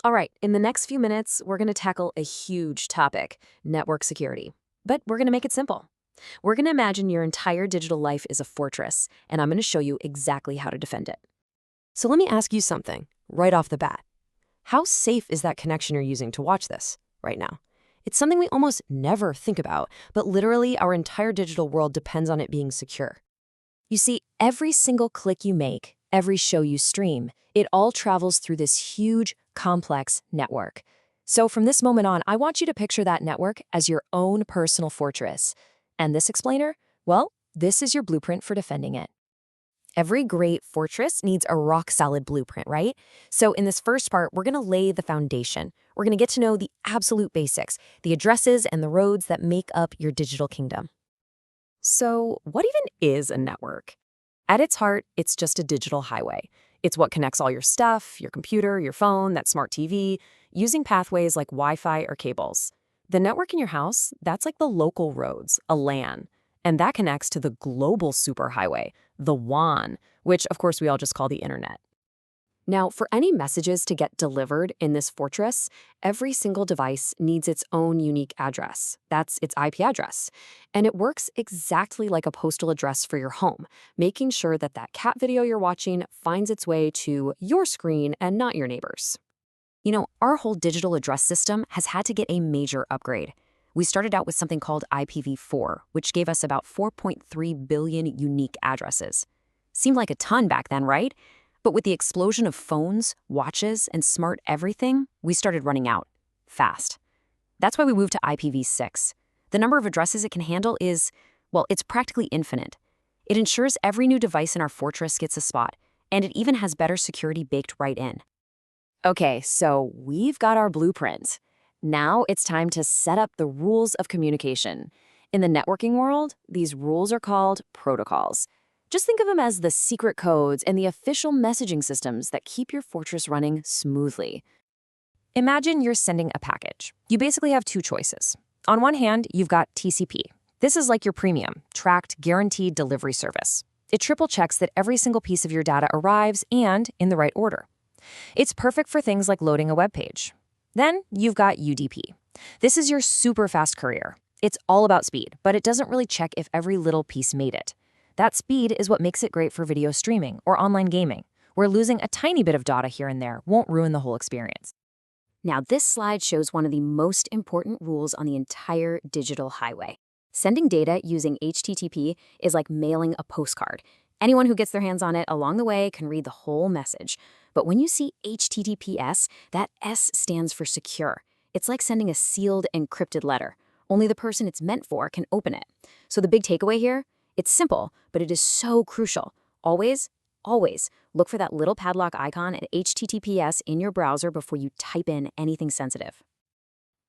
All right, in the next few minutes, we're going to tackle a huge topic, network security. But we're going to make it simple. We're going to imagine your entire digital life is a fortress, and I'm going to show you exactly how to defend it. So let me ask you something right off the bat. How safe is that connection you're using to watch this right now? It's something we almost never think about, but literally our entire digital world depends on it being secure. You see, every single click you make, every show you stream, it all travels through this huge, complex network. So from this moment on, I want you to picture that network as your own personal fortress. And this explainer? Well, this is your blueprint for defending it. Every great fortress needs a rock-solid blueprint, right? So in this first part, we're going to lay the foundation. We're going to get to know the absolute basics, the addresses and the roads that make up your digital kingdom. So what even is a network? At its heart, it's just a digital highway. It's what connects all your stuff, your computer, your phone, that smart TV, using pathways like Wi-Fi or cables. The network in your house, that's like the local roads, a LAN. And that connects to the global superhighway, the WAN, which of course we all just call the internet. Now, for any messages to get delivered in this fortress, every single device needs its own unique address. That's its IP address. And it works exactly like a postal address for your home, making sure that that cat video you're watching finds its way to your screen and not your neighbor's. You know, our whole digital address system has had to get a major upgrade. We started out with something called IPv4, which gave us about 4.3 billion unique addresses. Seemed like a ton back then, right? But with the explosion of phones, watches, and smart everything, we started running out fast. That's why we moved to IPv6. The number of addresses it can handle is, well, it's practically infinite. It ensures every new device in our fortress gets a spot, and it even has better security baked right in. Okay, so we've got our blueprint. Now it's time to set up the rules of communication. In the networking world, these rules are called protocols. Just think of them as the secret codes and the official messaging systems that keep your fortress running smoothly. Imagine you're sending a package. You basically have two choices. On one hand, you've got TCP. This is like your premium, tracked, guaranteed delivery service. It triple checks that every single piece of your data arrives and in the right order. It's perfect for things like loading a web page. Then you've got UDP. This is your super fast courier. It's all about speed, but it doesn't really check if every little piece made it. That speed is what makes it great for video streaming or online gaming, where losing a tiny bit of data here and there won't ruin the whole experience. Now, this slide shows one of the most important rules on the entire digital highway. Sending data using HTTP is like mailing a postcard. Anyone who gets their hands on it along the way can read the whole message. But when you see HTTPS, that S stands for secure. It's like sending a sealed, encrypted letter. Only the person it's meant for can open it. So the big takeaway here? It's simple, but it is so crucial. Always, always look for that little padlock icon at HTTPS in your browser before you type in anything sensitive.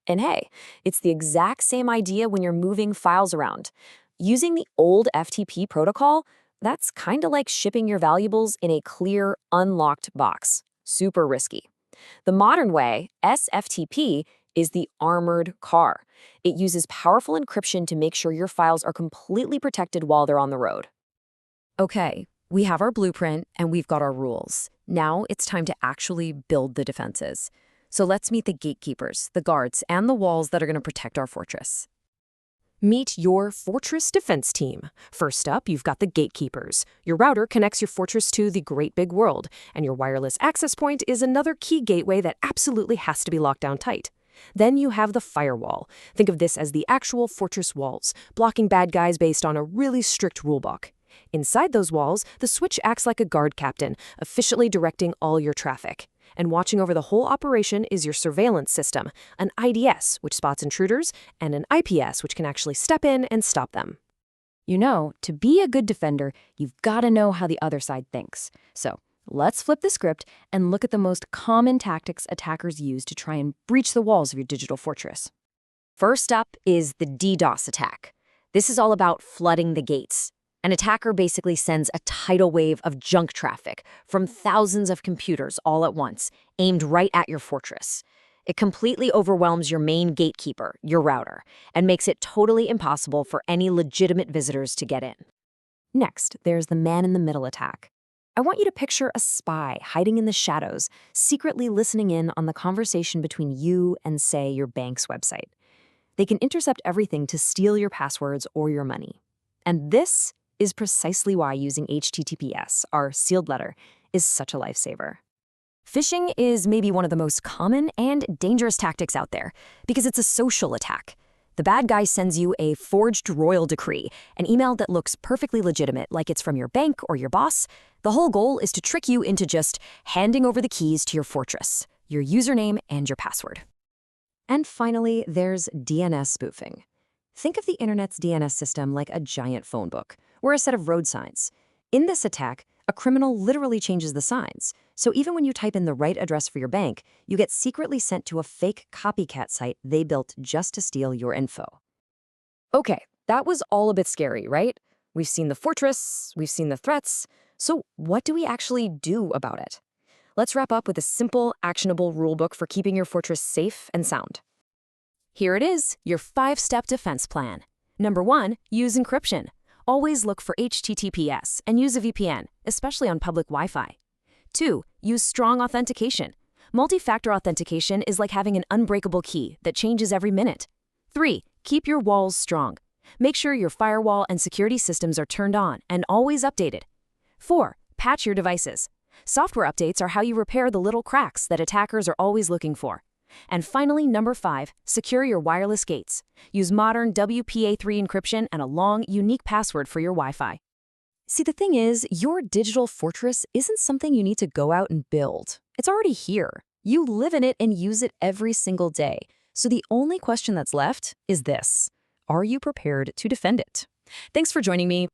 And hey, it's the exact same idea when you're moving files around. Using the old FTP protocol, that's kind of like shipping your valuables in a clear, unlocked box. Super risky. The modern way, SFTP, is the armored car. It uses powerful encryption to make sure your files are completely protected while they're on the road. Okay, we have our blueprint and we've got our rules. Now it's time to actually build the defenses. So let's meet the gatekeepers, the guards, and the walls that are going to protect our fortress. Meet your fortress defense team. First up, you've got the gatekeepers. Your router connects your fortress to the great big world, and your wireless access point is another key gateway that absolutely has to be locked down tight. Then you have the firewall. Think of this as the actual fortress walls, blocking bad guys based on a really strict rulebook. Inside those walls, the switch acts like a guard captain, efficiently directing all your traffic. And watching over the whole operation is your surveillance system, an IDS, which spots intruders, and an IPS, which can actually step in and stop them. You know, to be a good defender, you've got to know how the other side thinks. So let's flip the script and look at the most common tactics attackers use to try and breach the walls of your digital fortress. First up is the DDoS attack. This is all about flooding the gates. An attacker basically sends a tidal wave of junk traffic from thousands of computers all at once, aimed right at your fortress. It completely overwhelms your main gatekeeper, your router, and makes it totally impossible for any legitimate visitors to get in. Next, there's the man-in-the-middle attack. I want you to picture a spy hiding in the shadows, secretly listening in on the conversation between you and, say, your bank's website. They can intercept everything to steal your passwords or your money. And this is precisely why using HTTPS, our sealed letter, is such a lifesaver. Phishing is maybe one of the most common and dangerous tactics out there because it's a social attack. The bad guy sends you a forged royal decree, an email that looks perfectly legitimate, like it's from your bank or your boss. The whole goal is to trick you into just handing over the keys to your fortress, your username and your password. And finally, there's DNS spoofing. Think of the internet's DNS system like a giant phone book or a set of road signs. In this attack, a criminal literally changes the signs. So even when you type in the right address for your bank, you get secretly sent to a fake copycat site they built just to steal your info. Okay, that was all a bit scary, right? We've seen the fortress, we've seen the threats. So what do we actually do about it? Let's wrap up with a simple, actionable rulebook for keeping your fortress safe and sound. Here it is, your 5-step defense plan. Number 1, use encryption. Always look for HTTPS and use a VPN, especially on public Wi-Fi. 2, use strong authentication. Multi-factor authentication is like having an unbreakable key that changes every minute. 3, keep your walls strong. Make sure your firewall and security systems are turned on and always updated. 4, patch your devices. Software updates are how you repair the little cracks that attackers are always looking for. And finally, number 5, secure your wireless gates. Use modern WPA3 encryption and a long, unique password for your Wi-Fi. See, the thing is, your digital fortress isn't something you need to go out and build. It's already here. You live in it and use it every single day. So the only question that's left is this: are you prepared to defend it? Thanks for joining me.